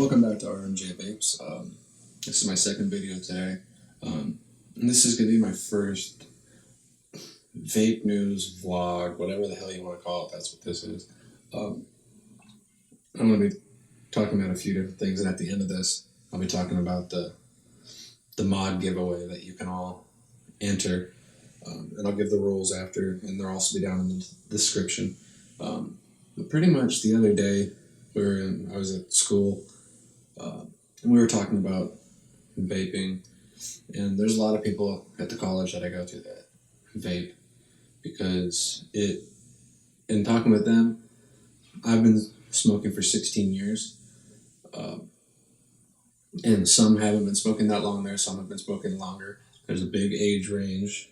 Welcome back to RMJVapes. This is my second video today. And this is going to be my first vape news vlog, whatever the hell you want to call it. That's what this is. I'm going to be talking about a few different things, and at the end of this, I'll be talking about the mod giveaway that you can all enter. And I'll give the rules after, and they'll also be down in the description. But pretty much the other day, I was at school, and we were talking about vaping, and there's a lot of people at the college that I go to that vape, because in talking with them, I've been smoking for 16 years, and some haven't been smoking that long there, some have been smoking longer. There's a big age range,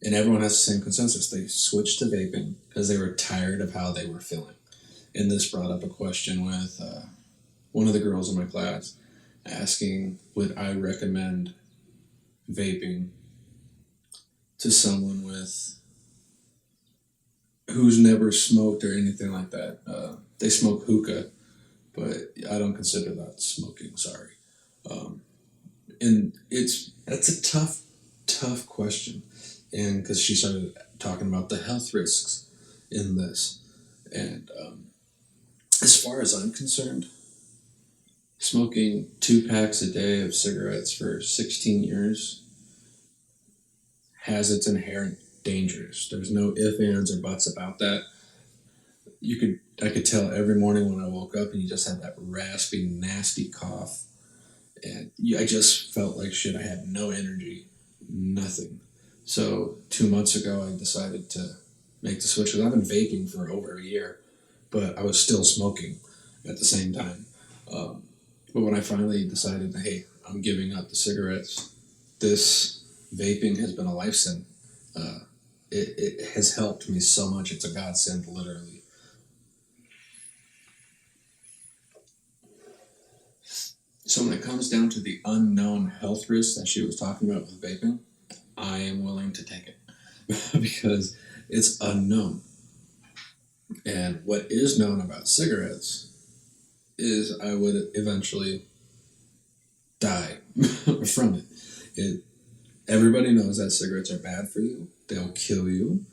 and everyone has the same consensus. They switched to vaping because they were tired of how they were feeling. And this brought up a question with one of the girls in my class asking, would I recommend vaping to someone who's never smoked or anything like that. They smoke hookah, but I don't consider that smoking, sorry. And that's a tough question. And because she started talking about the health risks in this. And as far as I'm concerned, smoking 2 packs a day of cigarettes for 16 years has its inherent dangers. There's no ifs, ands, or buts about that. I could tell every morning when I woke up and you just had that raspy, nasty cough. And I just felt like shit. I had no energy, nothing. So 2 months ago, I decided to make the switch, because I've been vaping for over a year, but I was still smoking at the same time. But when I finally decided, hey, I'm giving up the cigarettes, this vaping has been a lifesaver. It has helped me so much. It's a godsend, literally. So when it comes down to the unknown health risks that she was talking about with vaping, I am willing to take it because it's unknown. And what is known about cigarettes is I would eventually die from it. Everybody knows that cigarettes are bad for you. They'll kill you.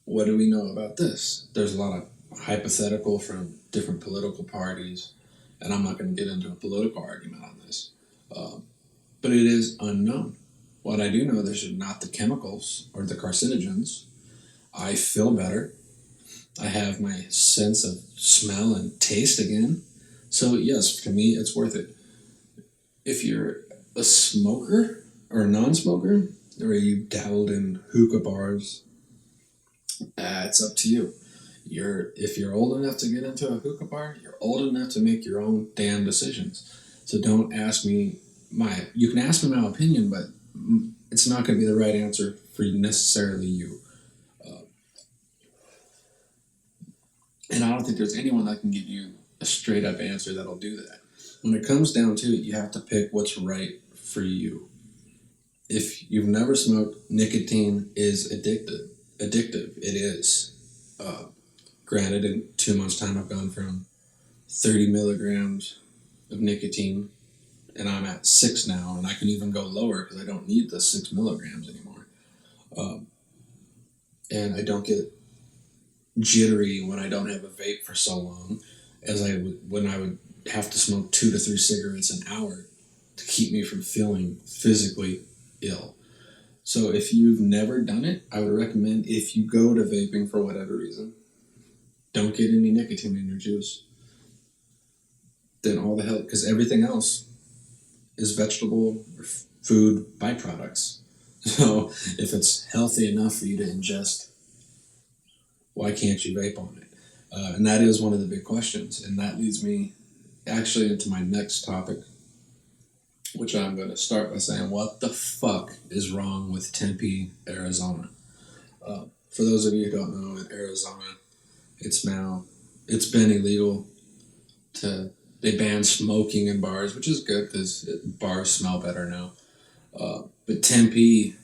What do we know about this? There's a lot of hypothetical from different political parties, and I'm not going to get into a political argument on this. But it is unknown. What I do know, there's not the chemicals or the carcinogens. I feel better. I have my sense of smell and taste again. So yes, to me, it's worth it. If you're a smoker or a non-smoker, or you dabbled in hookah bars, it's up to you. If you're old enough to get into a hookah bar, you're old enough to make your own damn decisions. So don't ask me you can ask me my opinion, but it's not going to be the right answer for necessarily you. And I don't think there's anyone that can give you a straight up answer that'll do that. When it comes down to it, you have to pick what's right for you. If you've never smoked, nicotine is addictive. It is. Granted, in 2 months' time, I've gone from 30 milligrams of nicotine, and I'm at 6 now, and I can even go lower because I don't need the 6 milligrams anymore. And I don't get jittery when I don't have a vape for so long as I would when I would have to smoke 2 to 3 cigarettes an hour to keep me from feeling physically ill. So if you've never done it, I would recommend, if you go to vaping for whatever reason, don't get any nicotine in your juice. Then all the hell, because everything else is vegetable or food byproducts. So if it's healthy enough for you to ingest, why can't you vape on it? And that is one of the big questions. And that leads me actually into my next topic, which I'm going to start by saying, what the fuck is wrong with Tempe, Arizona? For those of you who don't know, in Arizona, it's been illegal they ban smoking in bars, which is good because bars smell better now. But Tempe,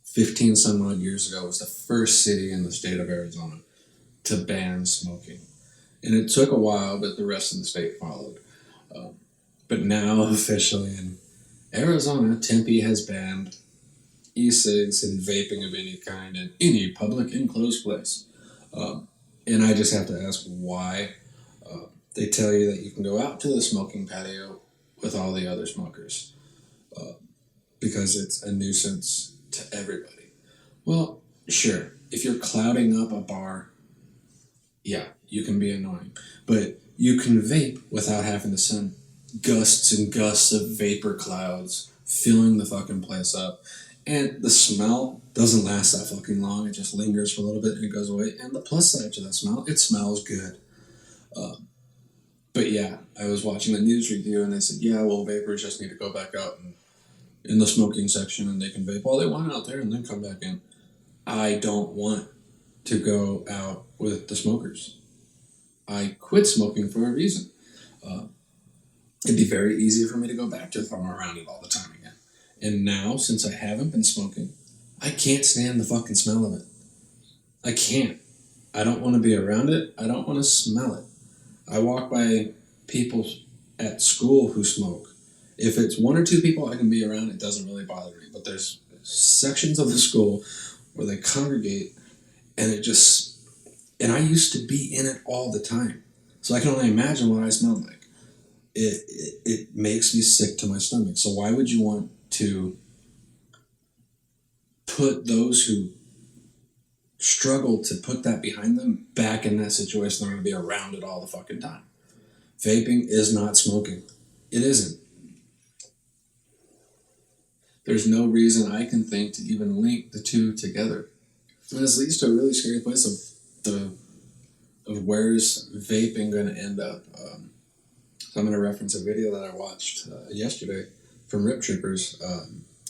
15 some odd years ago, was the first city in the state of Arizona to ban smoking. And it took a while, but the rest of the state followed. But now, officially in Arizona, Tempe has banned e-cigs and vaping of any kind in any public enclosed place. And I just have to ask why. They tell you that you can go out to the smoking patio with all the other smokers because it's a nuisance to everybody. Well, sure, if you're clouding up a bar, yeah, you can be annoying. But you can vape without having to send gusts and gusts of vapor clouds filling the fucking place up. And the smell doesn't last that fucking long. It just lingers for a little bit and it goes away. And the plus side to that smell, it smells good. But yeah, I was watching the news review and they said, yeah, well, vapors just need to go back out and in the smoking section and they can vape all they want out there and then come back in. I don't want to go out with the smokers. I quit smoking for a reason. It'd be very easy for me to go back to if I'm around it all the time again. And now, since I haven't been smoking, I can't stand the fucking smell of it. I can't. I don't want to be around it. I don't want to smell it. I walk by people at school who smoke. If it's one or two people I can be around, it doesn't really bother me. But there's sections of the school where they congregate and and I used to be in it all the time. So I can only imagine what I smelled like. It makes me sick to my stomach. So why would you want to put those who struggle to put that behind them back in that situation? They're going to be around it all the fucking time. Vaping is not smoking. It isn't. There's no reason I can think to even link the two together. And this leads to a really scary place of where's vaping going to end up. So I'm going to reference a video that I watched yesterday from Rip Trippers.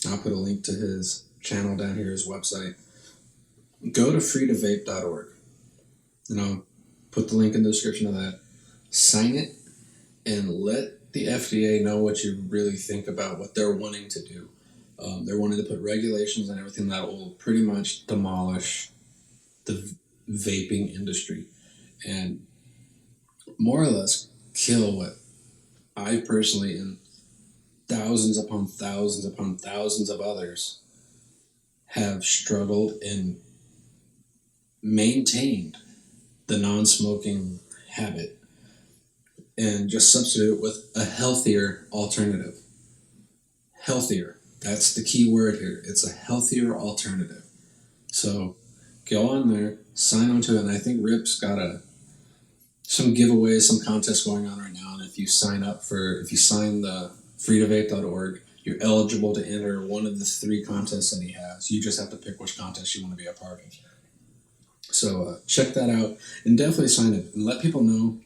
I'll put a link to his channel down here, his website. Go to freetovape.org. And I'll put the link in the description of that. Sign it and let the FDA know what you really think about what they're wanting to do. They're wanting to put regulations and everything that will pretty much demolish the vaping industry and more or less kill what I personally and thousands upon thousands upon thousands of others have struggled and maintained the non-smoking habit and just substitute it with a healthier alternative. Healthier. That's the key word here. It's a healthier alternative. So go on there, sign on to it, and I think Rip's got some giveaways, some contests going on right now, and if you sign the freetovape.org, you're eligible to enter one of the 3 contests that he has. You just have to pick which contest you want to be a part of. So check that out, and definitely sign it, and let people know,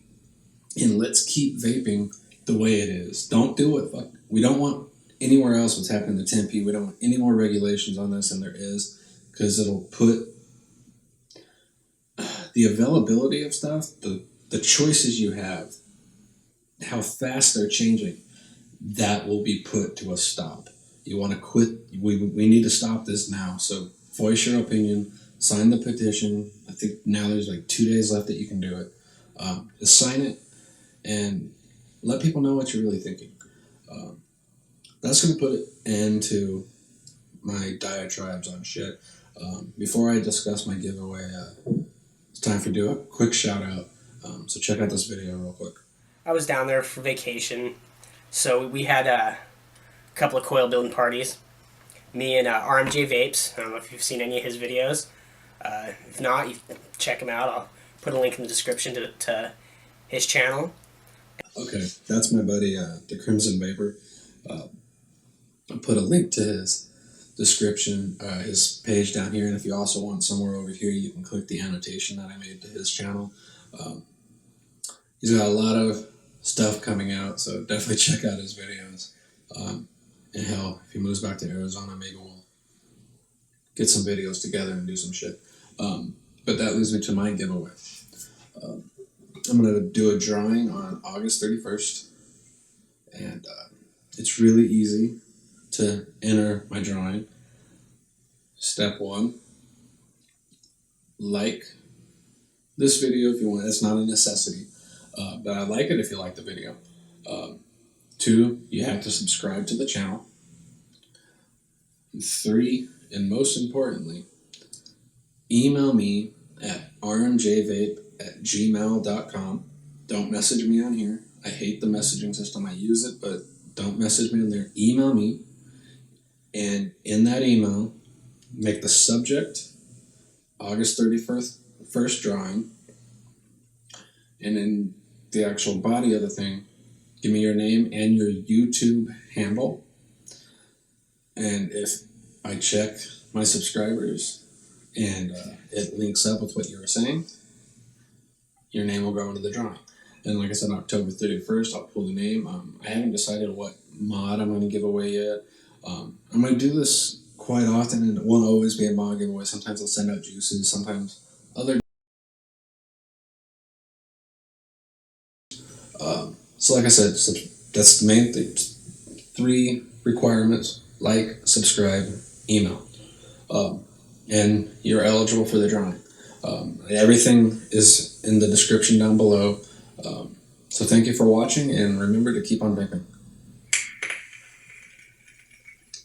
and let's keep vaping the way it is. Don't do it. We don't want anywhere else what's happening to Tempe. We don't want any more regulations on this than there is, because it'll put the availability of stuff, the choices you have, how fast they're changing, that will be put to a stop. You want to quit, we need to stop this now. So voice your opinion, sign the petition. I think now there's like 2 days left that you can do it. Just sign it and let people know what you're really thinking. That's going to put an end to my diatribes on shit. Before I discuss my giveaway, it's time for do a quick shout out. So check out this video real quick. I was down there for vacation, so we had a couple of coil building parties. Me and RMJVapes. I don't know if you've seen any of his videos. If not, you check him out. I'll put a link in the description to his channel. Okay, that's my buddy, the Crimson Vaper. I'll put a link to his description, his page down here, and if you also want somewhere over here, you can click the annotation that I made to his channel. He's got a lot of stuff coming out, so definitely check out his videos. And hell, if he moves back to Arizona, maybe we'll get some videos together and do some shit. But that leads me to my giveaway. I'm going to do a drawing on August 31st, and it's really easy to enter my drawing. Step 1, like this video if you want. It's not a necessity. But I like it if you like the video. 2, you have to subscribe to the channel. 3, and most importantly, email me at rmjvape@gmail.com. Don't message me on here. I hate the messaging system. I use it, but don't message me on there. Email me, and in that email, make the subject August 31st first drawing, and in the actual body of the thing, give me your name and your YouTube handle. And if I check my subscribers and it links up with what you were saying, your name will go into the drawing. And like I said, October 31st, I'll pull the name. I haven't decided what mod I'm going to give away yet. I'm going to do this quite often, and it won't always be a mod giveaway. Sometimes I'll send out juices, sometimes other. So like I said, that's the main thing. 3 requirements: like, subscribe, email. And you're eligible for the drawing. Everything is in the description down below. So thank you for watching, and remember to keep on vaping.